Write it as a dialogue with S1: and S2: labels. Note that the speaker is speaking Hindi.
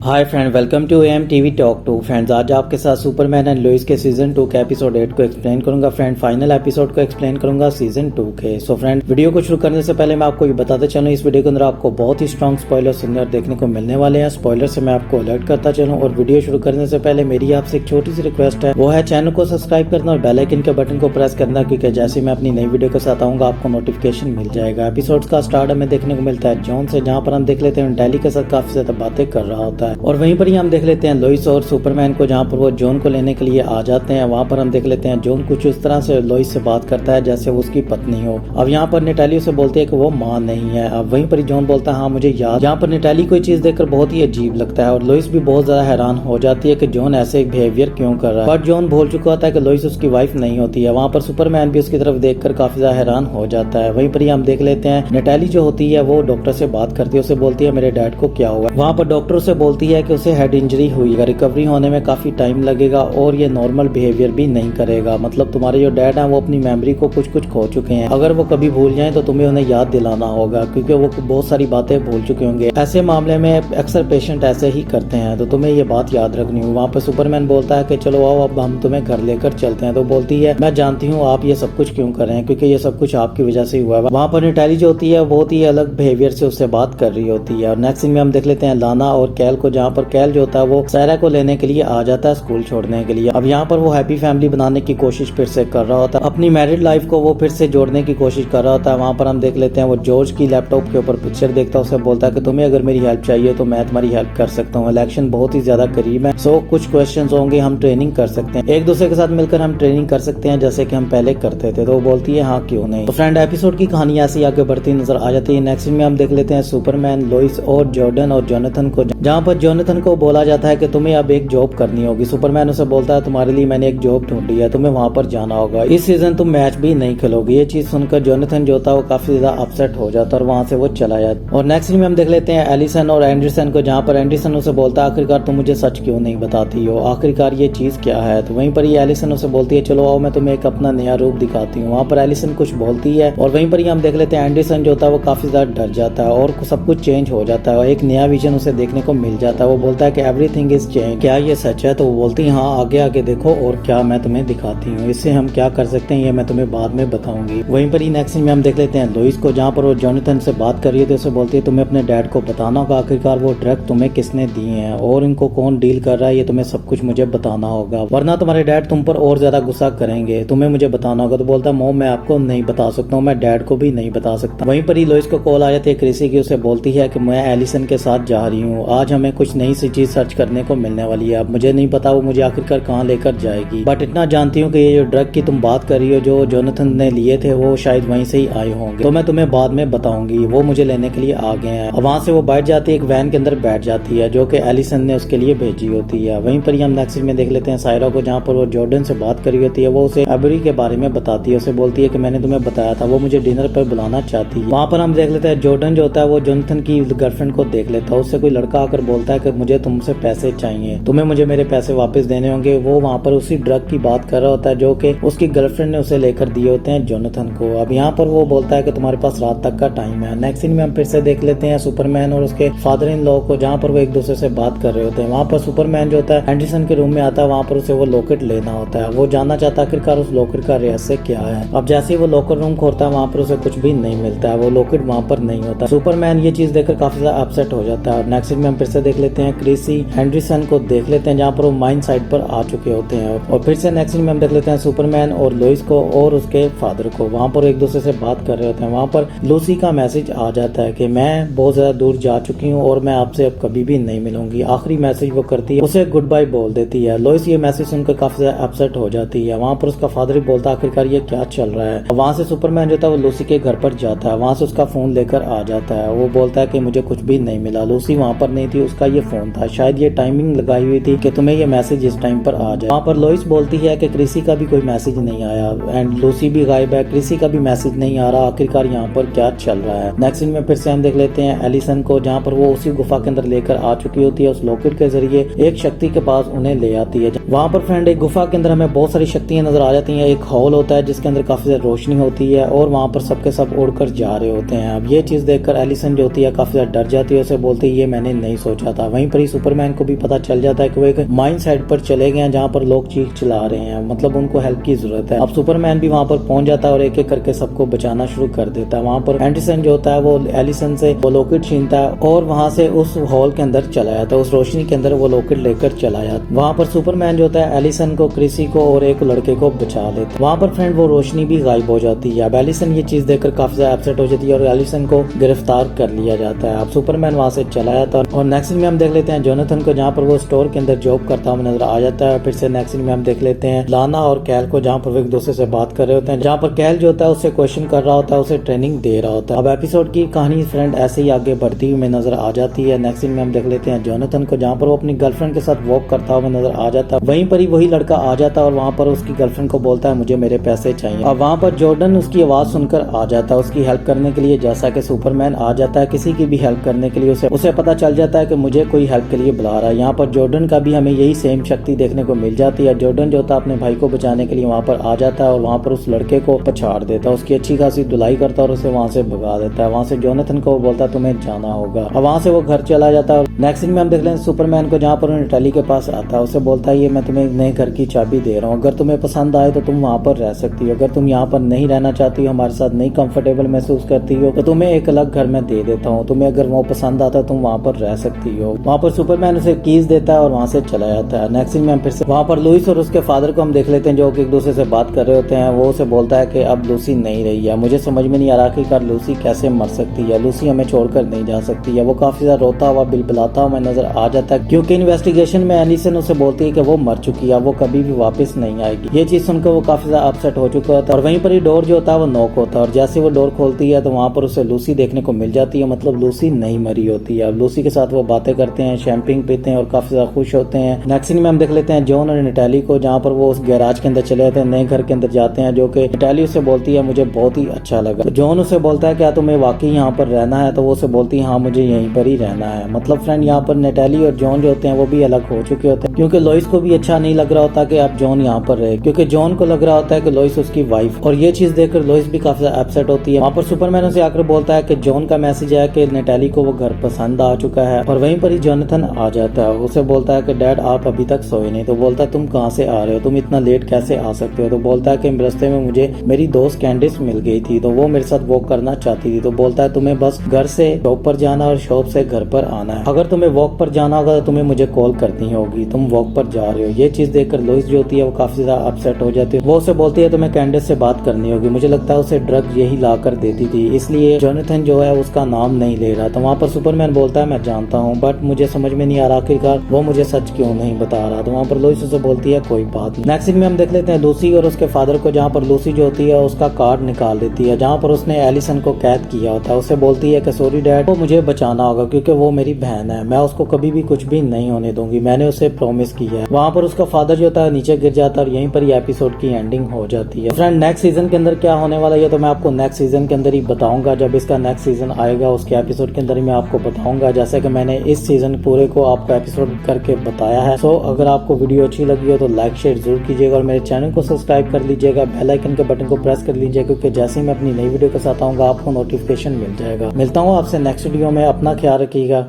S1: Hi friend, welcome to M TV talk two. Friends, आज आपके साथ सुपरमैन एंड लुइस के सीजन 2 के एपिसोड 8 को एक्सप्लेन करूंगा। फ्रेंड, फाइनल एपिसोड को एक्सप्लेन करूंगा सीजन 2 के। सो फ्रेंड, वीडियो को शुरू करने से पहले मैं आपको ये बताते चलूं, इस वीडियो के अंदर आपको बहुत ही स्ट्रॉन्ग स्पॉयलर सिग्नल देखने को मिलने वाले हैं। स्पॉयलर से मैं आपको अलर्ट करता चलूं। और वीडियो शुरू करने से पहले मेरी आपसे एक छोटी सी रिक्वेस्ट है, वो है चैनल को सब्सक्राइब करना और बेल आइकन के बटन को प्रेस करना, क्योंकि जैसे मैं अपनी नई वीडियो के साथ आऊंगा आपको नोटिफिकेशन मिल जाएगा। एपिसोड का स्टार्ट हमें देखने को मिलता है जॉन से, जहाँ पर हम देख लेते हैं डेली के साथ काफी ज्यादा बातें कर रहा होता है। और वहीं पर ही हम देख लेते हैं लुइस और सुपरमैन को, जहाँ पर वो जॉन को लेने के लिए आ जाते हैं। वहाँ पर हम देख लेते हैं जॉन कुछ इस तरह से लुइस से बात करता है जैसे वो उसकी पत्नी हो। अब यहाँ पर नेटाली उसे बोलती है कि वो माँ नहीं है। अब वहीं पर जॉन बोलता है हाँ मुझे याद। यहाँ पर नेटाली कोई चीज देखकर बहुत ही अजीब लगता है और लुइस भी बहुत ज्यादा हैरान हो जाती है कि जॉन ऐसे बिहेवियर क्यों कर रहा है। बट जॉन भूल चुका होता है कि लुइस उसकी वाइफ नहीं होती है। वहाँ पर सुपरमैन भी उसकी तरफ देखकर काफी ज्यादा हैरान हो जाता है। वहीं पर हम देख लेते हैं नेटाली जो होती है वो डॉक्टर से बात करती है, उसे बोलती है मेरे डैड को क्या हुआ। वहाँ पर डॉक्टर उसे बोलती है कि उसे हेड इंजरी हुई है, रिकवरी होने में काफी टाइम लगेगा और ये नॉर्मल बिहेवियर भी नहीं करेगा। मतलब तुम्हारे जो डैड हैं वो अपनी मेमोरी को कुछ खो चुके हैं। अगर वो कभी भूल जाएं तो तुम्हें उन्हें याद दिलाना होगा, क्योंकि वो बहुत सारी बातें भूल चुके होंगे। ऐसे मामले में अक्सर पेशेंट ऐसे ही करते हैं, तो तुम्हें ये बात याद रखनी हो। वहाँ पर सुपरमैन बोलता है कि चलो आओ अब हम तुम्हें घर लेकर चलते हैं। तो बोलती है मैं जानती हूँ आप ये सब कुछ क्यों कर रहे हैं, क्योंकि ये सब कुछ आपकी वजह से हुआ है। वहाँ पर नेटाली जो होती है बहुत ही अलग बिहेवियर से उससे बात कर रही होती है। और नेक्स्ट सीन में हम देख लेते हैं लाना और कैल को, जहाँ पर कैल जो होता है वो सायरा को लेने के लिए आ जाता है स्कूल छोड़ने के लिए। अब यहाँ पर वो हैप्पी फैमिली बनाने की कोशिश फिर से कर रहा होता है, अपनी मैरिड लाइफ को वो फिर से जोड़ने की कोशिश कर रहा होता है। वहाँ पर हम देख लेते हैं वो जॉर्ज की लैपटॉप के ऊपर पिक्चर देखता है, उसे बोलता है कि तुम्हें अगर मेरी हेल्प चाहिए तो मैं तुम्हारी हेल्प कर सकता हूँ। इलेक्शन बहुत ही ज्यादा करीब है, सो कुछ क्वेश्चन होंगे, हम ट्रेनिंग कर सकते हैं, एक दूसरे के साथ मिलकर हम ट्रेनिंग कर सकते हैं जैसे कि हम पहले करते थे। तो वो बोलती है हाँ क्यों नहीं। तो फ्रेंड, एपिसोड की कहानी ऐसी आगे बढ़ती नजर आ जाती है। नेक्स्ट में हम देख लेते हैं सुपरमैन, लुइस और जॉर्डन और जोनाथन को, जहाँ पर जोनाथन को बोला जाता है कि तुम्हें अब एक जॉब करनी होगी। सुपरमैन उसे बोलता है तुम्हारे लिए मैंने एक जॉब ढूंढी है, तुम्हें वहां पर जाना होगा। इस सीजन तुम मैच भी नहीं खेलोगे। ये चीज सुनकर जोनाथन जो था वो काफी ज्यादा अपसेट हो जाता है और वहां से वो चला जाता। और नेक्स्ट में हम देख लेते हैं एलिसन और एंडरसन को, जहाँ पर एंडरसन उसे बोलता है आखिरकार तुम मुझे सच क्यों नहीं बताती हो, आखिरकार ये चीज क्या है। तो वहीं पर ही एलिसन उसे बोलती है चलो आओ मैं तुम्हें एक अपना नया रूप दिखाती हूँ। वहाँ पर एलिसन कुछ बोलती है और वहीं पर ही हम देख लेते हैं एंडरसन जो होता है वो काफी ज्यादा डर जाता है और सब कुछ चेंज हो जाता है और एक नया विजन उसे देखने को मिल जाता है। वो बोलता है कि एवरीथिंग इज चेंज, क्या ये सच है। तो वो बोलती है हाँ आगे आगे देखो और क्या मैं तुम्हें दिखाती हूँ, इससे हम क्या कर सकते हैं ये मैं तुम्हें बाद में बताऊंगी। वहीं पर ही नेक्स्ट में हम देख लेते हैं लुइस को, जहाँ पर वो जोनाथन से बात कर रही है तो उसे बोलती है तुम्हें अपने डैड को बताना होगा आखिरकार वो ड्रग तुम्हें किसने दिए हैं और इनको कौन डील कर रहा है, ये तुम्हें सब कुछ मुझे बताना होगा, वरना तुम्हारे डैड तुम पर और ज्यादा गुस्सा करेंगे, तुम्हें मुझे बताना होगा। तो बोलता है मोम मैं आपको नहीं बता सकता हूँ, मैं डैड को भी नहीं बता सकता। वहीं पर ही लुइस को कॉल आ जाती है क्रिसी की, उसे बोलती है कि मैं एलिसन के साथ जा रही हूँ, आज हमें कुछ नई सी चीज सर्च करने को मिलने वाली है। अब मुझे नहीं पता वो मुझे आखिरकार कहाँ लेकर जाएगी, बट इतना जानती हूँ कि ये जो ड्रग की तुम बात कर रही हो जो जोनाथन ने लिए थे वो शायद वहीं से ही आए होंगे, तो मैं तुम्हें बाद में बताऊंगी, वो मुझे लेने के लिए आ गए हैं। और वहाँ से वो बैठ जाती है, एक वैन के अंदर बैठ जाती है जो कि एलिसन ने उसके लिए भेजी होती है। वहीं पर ही हम नेक्स्ट में देख लेते हैं सायरा को, जहाँ पर वो जॉर्डन से बात करी होती है, वो उसे एबरी के बारे में बताती है, उसे बोलती है कि मैंने तुम्हें बताया था वो मुझे डिनर पर बुलाना चाहती है। वहाँ पर हम देख लेते हैं जॉर्डन जो होता है वो जोनाथन की गर्लफ्रेंड को देख लेता है, उससे कोई लड़का आकर बोलता है कि मुझे तुमसे पैसे चाहिए, तुम्हें मुझे मेरे पैसे वापस देने होंगे। वो वहाँ पर उसी ड्रग की बात कर रहा होता है जो कि उसकी गर्लफ्रेंड ने उसे लेकर दिए होते हैं जोनाथन को। अब यहाँ पर वो बोलता है कि तुम्हारे पास रात तक का टाइम है। नेक्स्ट सीन में हम फिर से देख लेते हैं सुपरमैन और उसके फादर इन लॉ को, जहाँ पर वो एक दूसरे से बात कर रहे होते हैं। वहाँ पर सुपरमैन जो होता है एंडरसन के रूम में आता है, वहाँ पर उसे वो लॉकेट लेना होता है, वो जानना चाहता है आखिरकार उस लॉकेट का रहस्य क्या है। अब जैसे ही वो लॉकर रूम खोलता है वहाँ पर उसे कुछ भी नहीं मिलता है, वो लॉकेट वहाँ पर नहीं होता। सुपरमैन ये चीज देखकर काफी ज्यादा अपसेट हो जाता है। नेक्स्ट सीन में हम फिर से देख लेते हैं क्रिसी एंडरसन को देख लेते हैं, जहाँ पर वो माइन साइड पर आ चुके होते हैं। और फिर से नेक्स्ट सीन में हम देख लेते हैं सुपरमैन और लुइस को और उसके फादर को, वहाँ पर एक दूसरे से बात कर रहे होते हैं। वहाँ पर लूसी का मैसेज आ जाता है कि मैं बहुत ज्यादा दूर जा चुकी हूँ और मैं आपसे अब कभी भी नहीं मिलूंगी। आखिरी मैसेज वो करती है, उसे गुड बाय बोल देती है। लुइस ये मैसेज सुनकर काफी ज्यादा अपसेट हो जाती है। वहाँ पर उसका फादर ही बोलता है आखिरकार ये क्या चल रहा है। वहाँ से सुपरमैन जो था वो लूसी के घर पर जाता है, वहाँ से उसका फोन लेकर आ जाता है। वो बोलता है कि मुझे कुछ भी नहीं मिला, लूसी वहाँ पर नहीं थी, उसका ये फोन था, शायद ये टाइमिंग लगाई हुई थी कि तुम्हें ये मैसेज इस टाइम पर आ जाए। वहाँ पर लुइस बोलती है कि क्रिसी का भी कोई मैसेज नहीं आया एंड लूसी भी गायब है, क्रिसी का भी मैसेज नहीं आ रहा, आखिरकार यहाँ पर क्या चल रहा है। नेक्स्ट में फिर से हम देख लेते हैं एलिसन को, जहाँ पर वो उसी गुफा के अंदर लेकर आ चुकी होती है, उस लॉकेट के जरिए एक शक्ति के पास उन्हें ले आती है। वहाँ पर फ्रेंड एक गुफा के अंदर हमें बहुत सारी शक्तियां नजर आ जाती हैं। एक हॉल होता है जिसके अंदर काफी ज्यादा रोशनी होती है और वहाँ पर सबके सब उड़कर जा रहे होते हैं। अब ये चीज देखकर एलिसन जो होती है काफी ज्यादा डर जाती है, उसे बोलती है ये मैंने नहीं सोचा बैठा था। वहीं पर ही सुपरमैन को भी पता चल जाता है कि वो एक माइन साइड पर चले गए हैं जहाँ पर लोग चीख चिल्ला रहे हैं, मतलब उनको हेल्प की जरूरत है। अब सुपरमैन भी वहाँ पर पहुंच जाता है और एक एक करके सबको बचाना शुरू कर देता है। वहाँ पर एंडरसन जो होता है वो एलिसन से वो लॉकेट छीनता है और वहाँ से उस हॉल के अंदर चला जाता है, उस रोशनी के अंदर वो लॉकेट लेकर चला जाता है। वहाँ पर सुपरमैन जो होता है एलिसन को, क्रिसी को और एक लड़के को बचा लेता है। वहाँ पर फ्रेंड वो रोशनी भी गायब हो जाती है। अब एलिसन ये चीज देखकर काफी ज्यादा अपसेट हो जाती है और एलिसन को गिरफ्तार कर लिया जाता है। अब सुपरमैन वहाँ से चला जाता है और नेक्स्ट सीन में हम देख लेते हैं जोनाथन को, जहाँ पर वो स्टोर के अंदर जॉब करता हुआ नजर आ जाता है। फिर से नेक्स्ट सीन में हम देख लेते हैं लाना और कैल को, जहाँ पर वो एक दूसरे से बात कर रहे होते हैं, जहाँ पर कैल जो होता है उससे क्वेश्चन कर रहा होता है, उसे ट्रेनिंग दे रहा होता है। अब एपिसोड की कहानी फ्रेंड ऐसे ही आगे बढ़ती हुई नजर आ जाती है। नेक्स्ट सीन में हम देख लेते हैं जोनाथन को, जहाँ पर वो अपनी गर्लफ्रेंड के साथ वॉक करता हुआ नजर आ जाता है। वहीं पर ही वही लड़का आ जाता है और वहाँ पर उसकी गर्लफ्रेंड को बोलता है मुझे मेरे पैसे चाहिए। अब वहाँ पर जॉर्डन उसकी आवाज सुनकर आ जाता है उसकी हेल्प करने के लिए, जैसा कि सुपरमैन आ जाता है किसी की भी हेल्प करने के लिए। उसे पता चल जाता है कि मुझे कोई हेल्प के लिए बुला रहा है। यहाँ पर जॉर्डन का भी हमें यही सेम शक्ति देखने को मिल जाती है। जॉर्डन जो होता है अपने भाई को बचाने के लिए वहाँ पर आ जाता है और वहाँ पर उस लड़के को पछाड़ देता है, उसकी अच्छी खासी धुलाई करता है और उसे वहाँ से भगा देता है। वहाँ से जोनाथन को बोलता है तुम्हें जाना होगा। अब वहाँ से वो घर चला जाता है। नेक्स्ट सीन में हम देख लें सुपरमैन को, जहाँ पर नटाली के पास आता है, उसे बोलता है ये मैं तुम्हें नए घर की चाबी दे रहा हूँ, अगर तुम्हें पसंद आए तो तुम वहाँ पर रह सकती हो, अगर तुम यहाँ पर नहीं रहना चाहती हो, हमारे साथ नहीं कंफर्टेबल महसूस करती हो, तो तुम्हें एक अलग घर में दे देता हूँ, तुम्हें अगर वो पसंद आता है तुम वहाँ पर रह सकती हो। वहाँ पर सुपरमैन उसे कीज देता है और वहाँ से चला जाता है। नेक्स्ट सीन में हम फिर से वहाँ पर लुइस और उसके फादर को हम देख लेते हैं, जो एक दूसरे से बात कर रहे होते हैं। वो उसे बोलता है कि अब लूसी नहीं रही है, मुझे समझ में नहीं आ रहा आखिरकार लूसी कैसे मर सकती है, लूसी हमें छोड़कर नहीं जा सकती है। वो काफी ज्यादा रोता हुआ बिलबिलाता हुआ नजर आ जाता है, क्योंकि इन्वेस्टिगेशन में एलिसन उसे बोलती है कि वो मर चुकी है, वो कभी भी वापस नहीं आएगी। ये चीज सुनकर वो काफी ज्यादा अपसेट हो चुका होता है और वहीं पर ही डोर जो होता है वो नॉक होता है और जैसे वो डोर खोलती है तो वहाँ पर उसे लूसी देखने को मिल जाती है, मतलब लूसी नहीं मरी होती है। अब लूसी के साथ वो बातें करते हैं, शैंपिंग पीते हैं और काफी ज्यादा खुश होते हैं। नेक्स्ट सीन में हम देख लेते हैं जॉन और नटाली को, जहाँ पर वो उस गैराज के अंदर चले जाते हैं, नए घर के अंदर जाते हैं, जो कि नटाली उसे बोलती है मुझे बहुत ही अच्छा लगा। तो जॉन उसे बोलता है क्या तुम्हें वाकई यहाँ पर रहना है, तो वो उसे बोलती है हाँ मुझे यहीं पर ही रहना है। मतलब फ्रेंड यहाँ पर नटाली और जॉन जो होते हैं वो भी अलग हो चुके होते हैं, क्योंकि लॉइस को भी अच्छा नहीं लग रहा होता कि अब जॉन यहाँ पर रहे, क्योंकि जॉन को लग रहा होता है कि लॉइस उसकी वाइफ, और ये चीज देखकर लॉइस भी काफी अपसेट होती है। वहाँ पर सुपरमैन उसे आकर बोलता है कि जॉन का मैसेज है कि नटाली को वो घर पसंद आ चुका है, और वहीं पर ही जोनाथन आ जाता है। उसे बोलता है कि डैड आप अभी तक सोए नहीं, तो बोलता है तुम कहाँ से आ रहे हो, तुम इतना लेट कैसे आ सकते हो, तो बोलता है कि रास्ते में मुझे मेरी दोस्त कैंडिस मिल गई थी, तो वो मेरे साथ वॉक करना चाहती थी, तो बोलता है तुम्हें बस घर से शॉप पर जाना और शॉप से घर पर आना है, अगर तुम्हें वॉक पर जाना होगा तो तुम्हें मुझे कॉल करनी होगी, तुम वॉक पर जा रहे हो। ये चीज देखकर लॉइस जो होती है वो काफी ज्यादा अपसेट हो जाती है। वो उसे बोलती है तुम्हें कैंडिस से बात करनी होगी, मुझे लगता है उसे ड्रग यही ला कर देती थी, इसलिए जोनाथन जो है उसका नाम नहीं ले रहा था। वहाँ पर सुपरमैन बोलता है मैं जानता हूँ, बट मुझे समझ में नहीं आ रहा आखिरकार वो मुझे सच क्यों नहीं बता रहा। तो वहाँ पर लॉइस उसे बोलती है कोई बात नहीं। नेक्स्ट सीन में हम देख लेते हैं लूसी और उसके फादर को, जहाँ पर लूसी जो होती है उसका कार्ड निकाल देती है, जहाँ पर उसने एलिसन को कैद किया होता है। उसे बोलती है कि सॉरी डैड, वो मुझे बचाना होगा क्योंकि वो मेरी बहन है, मैं उसको कभी भी कुछ भी नहीं होने दूंगी, मैंने उसे प्रॉमिस किया है। वहाँ पर उसका फादर जो होता है नीचे गिर जाता है और यहीं पर ये एपिसोड की एंडिंग हो जाती है। फ्रेंड नेक्स्ट सीजन के अंदर क्या होने वाला है तो मैं आपको नेक्स्ट सीजन के अंदर ही बताऊंगा, जब इसका नेक्स्ट सीजन आएगा उसके एपिसोड के अंदर ही मैं आपको बताऊंगा, जैसे कि मैंने इस सीजन पूरे को आपको एपिसोड करके बताया है। सो अगर आपको वीडियो अच्छी लगी हो तो लाइक शेयर जरूर कीजिएगा और मेरे चैनल को सब्सक्राइब कर लीजिएगा, बेल आइकन के बटन को प्रेस कर लीजिएगा, क्योंकि जैसे ही मैं अपनी नई वीडियो के साथ आऊंगा आपको नोटिफिकेशन मिल जाएगा। मिलता हूँ आपसे नेक्स्ट वीडियो में, अपना ख्याल रखिएगा।